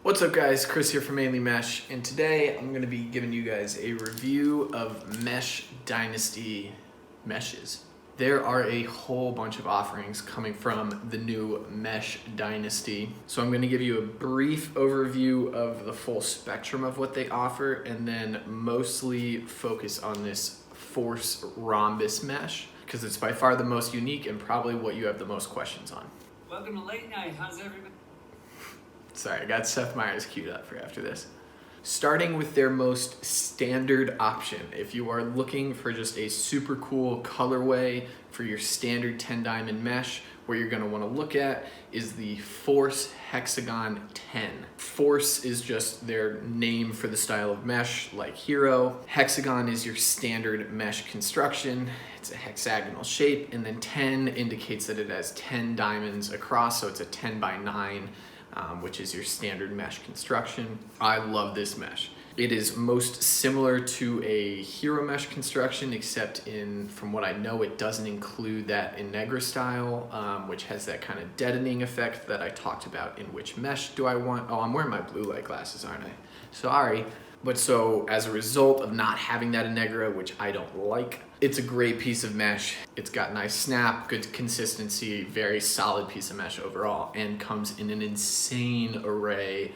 What's up guys, Chris here from Mainely Mesh, and today I'm going to be giving you guys a review of Mesh Dynasty meshes. There are a whole bunch of offerings coming from the new Mesh Dynasty, so I'm going to give you a brief overview of the full spectrum of what they offer and then mostly focus on this Force Rhombus mesh because it's by far the most unique and probably what you have the most questions on. Welcome to Late Night. How's everybody? Sorry, I got Seth Meyers queued up for after this. Starting with their most standard option, if you are looking for just a super cool colorway for your standard 10 diamond mesh, what you're going to want to look at is the Force Hexagon 10. Force is just their name for the style of mesh, like Hero. Hexagon is your standard mesh construction. It's a hexagonal shape, and then 10 indicates that it has 10 diamonds across, so it's a 10 by 9. Which is your standard mesh construction. I love this mesh. It is most similar to a Hero mesh construction, except from what I know, it doesn't include that Integra style, which has that kind of deadening effect that I talked about in which mesh do I want. Oh, I'm wearing my blue light glasses, aren't I? Sorry. But so as a result of not having that Integra, which I don't like, it's a great piece of mesh. It's got nice snap, good consistency, very solid piece of mesh overall, and comes in an insane array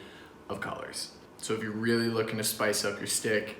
of colors. So if you're really looking to spice up your stick,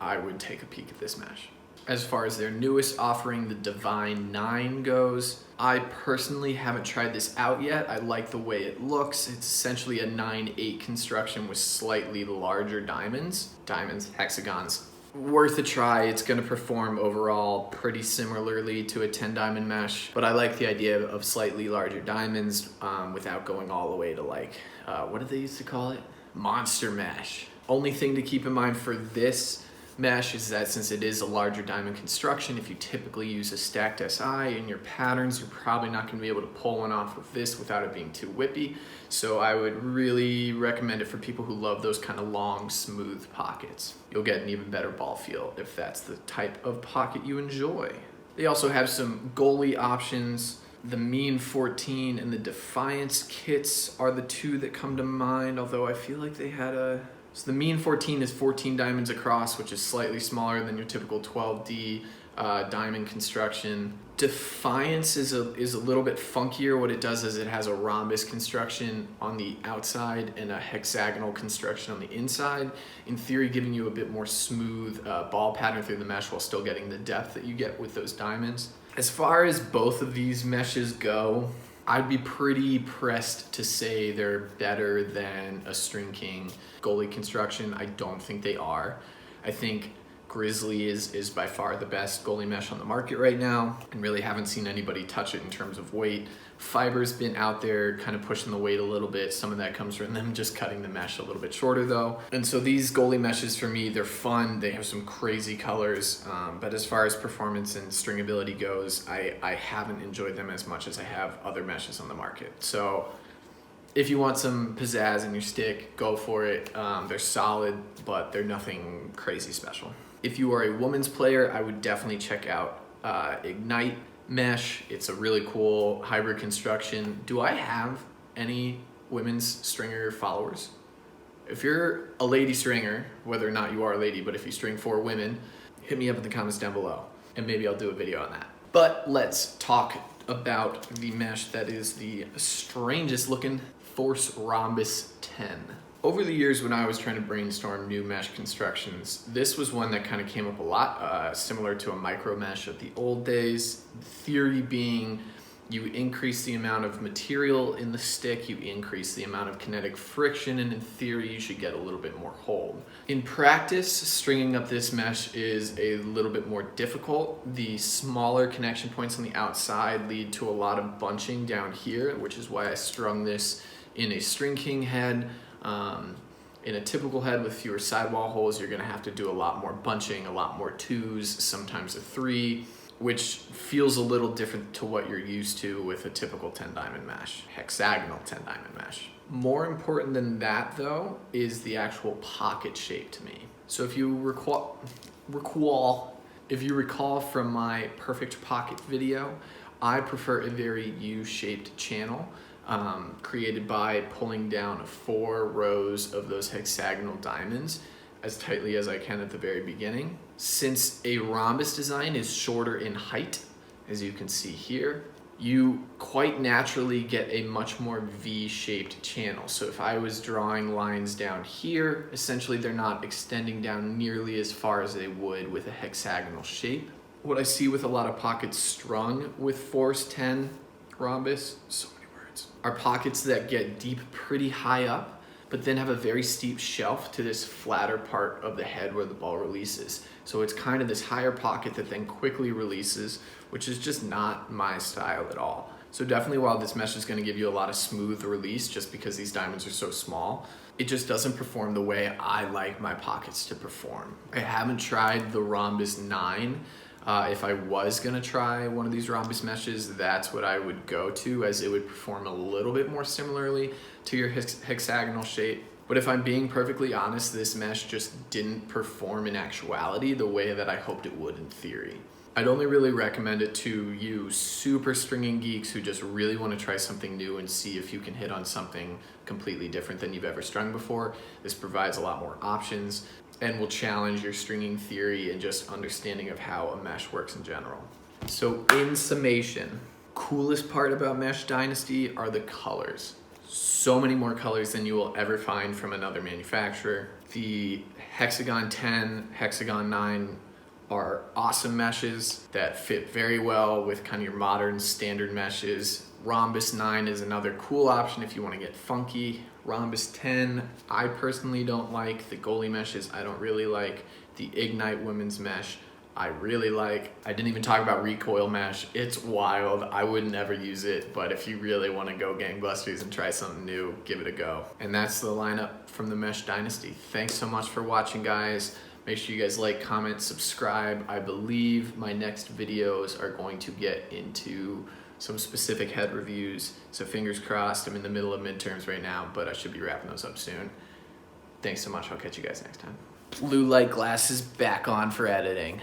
I would take a peek at this mesh. As far as their newest offering, the Divine 9 goes, I personally haven't tried this out yet. I like the way it looks. It's essentially a 9/8 construction with slightly larger diamonds. Hexagons. Worth a try. It's going to perform overall pretty similarly to a 10 diamond mesh, but I like the idea of slightly larger diamonds without going all the way to what did they used to call it? Monster mesh. Only thing to keep in mind for this mesh is that since it is a larger diamond construction, if you typically use a stacked SI in your patterns, you're probably not going to be able to pull one off with this without it being too whippy. So I would really recommend it for people who love those kind of long, smooth pockets. You'll get an even better ball feel if that's the type of pocket you enjoy. They also have some goalie options. The Mean 14 and the Defiance kits are the two that come to mind, although I feel like they had So the Mean 14 is 14 diamonds across, which is slightly smaller than your typical 12D diamond construction. Defiance is a little bit funkier. What it does is it has a rhombus construction on the outside and a hexagonal construction on the inside, in theory giving you a bit more smooth ball pattern through the mesh while still getting the depth that you get with those diamonds. As far as both of these meshes go, I'd be pretty pressed to say they're better than a String King goalie construction. I don't think they are. I think Grizzly is by far the best goalie mesh on the market right now, and really haven't seen anybody touch it in terms of weight. Fiber's been out there kind of pushing the weight a little bit. Some of that comes from them just cutting the mesh a little bit shorter though. And so these goalie meshes for me, they're fun. They have some crazy colors, but as far as performance and stringability goes, I haven't enjoyed them as much as I have other meshes on the market. So if you want some pizzazz in your stick, go for it. They're solid, but they're nothing crazy special. If you are a women's player, I would definitely check out Ignite mesh. It's a really cool hybrid construction. Do I have any women's stringer followers? If you're a lady stringer, whether or not you are a lady, but if you string for women, hit me up in the comments down below and maybe I'll do a video on that. But let's talk about the mesh that is the strangest looking Force Rhombus 10. Over the years when I was trying to brainstorm new mesh constructions, this was one that kind of came up a lot, similar to a micro mesh of the old days. The theory being you increase the amount of material in the stick, you increase the amount of kinetic friction, and in theory you should get a little bit more hold. In practice, stringing up this mesh is a little bit more difficult. The smaller connection points on the outside lead to a lot of bunching down here, which is why I strung this in a String King head. In a typical head with fewer sidewall holes, you're going to have to do a lot more bunching, a lot more 2s, sometimes a 3, which feels a little different to what you're used to with a typical 10 diamond mesh, hexagonal 10 diamond mesh. More important than that though is the actual pocket shape to me. So if you recall from my perfect pocket video, I prefer a very U-shaped channel. created by pulling down 4 rows of those hexagonal diamonds as tightly as I can at the very beginning. Since a rhombus design is shorter in height, as you can see here, you quite naturally get a much more V-shaped channel. So if I was drawing lines down here, essentially they're not extending down nearly as far as they would with a hexagonal shape. What I see with a lot of pockets strung with Force 10 rhombus, so many words, are pockets that get deep pretty high up, but then have a very steep shelf to this flatter part of the head where the ball releases. So it's kind of this higher pocket that then quickly releases, which is just not my style at all. So definitely while this mesh is going to give you a lot of smooth release just because these diamonds are so small, it just doesn't perform the way I like my pockets to perform. I haven't tried the Rhombus 9. If I was gonna try one of these rhombus meshes, that's what I would go to, as it would perform a little bit more similarly to your hexagonal shape. But if I'm being perfectly honest, this mesh just didn't perform in actuality the way that I hoped it would in theory. I'd only really recommend it to you super stringing geeks who just really want to try something new and see if you can hit on something completely different than you've ever strung before. This provides a lot more options and will challenge your stringing theory and just understanding of how a mesh works in general. So in summation, coolest part about Mesh Dynasty are the colors. So many more colors than you will ever find from another manufacturer. The Hexagon 10, Hexagon 9 are awesome meshes that fit very well with kind of your modern standard meshes. Rhombus 9 is another cool option if you want to get funky. Rhombus 10, I personally don't like. The Goalie meshes, I don't really like. The Ignite women's mesh, I really like. I didn't even talk about recoil mesh. It's wild. I would never use it, but if you really want to go gangbusters and try something new, give it a go. And that's the lineup from the Mesh Dynasty. Thanks so much for watching, guys. Make sure you guys like, comment, subscribe. I believe my next videos are going to get into some specific head reviews. So fingers crossed. I'm in the middle of midterms right now, but I should be wrapping those up soon. Thanks so much. I'll catch you guys next time. Blue light glasses back on for editing.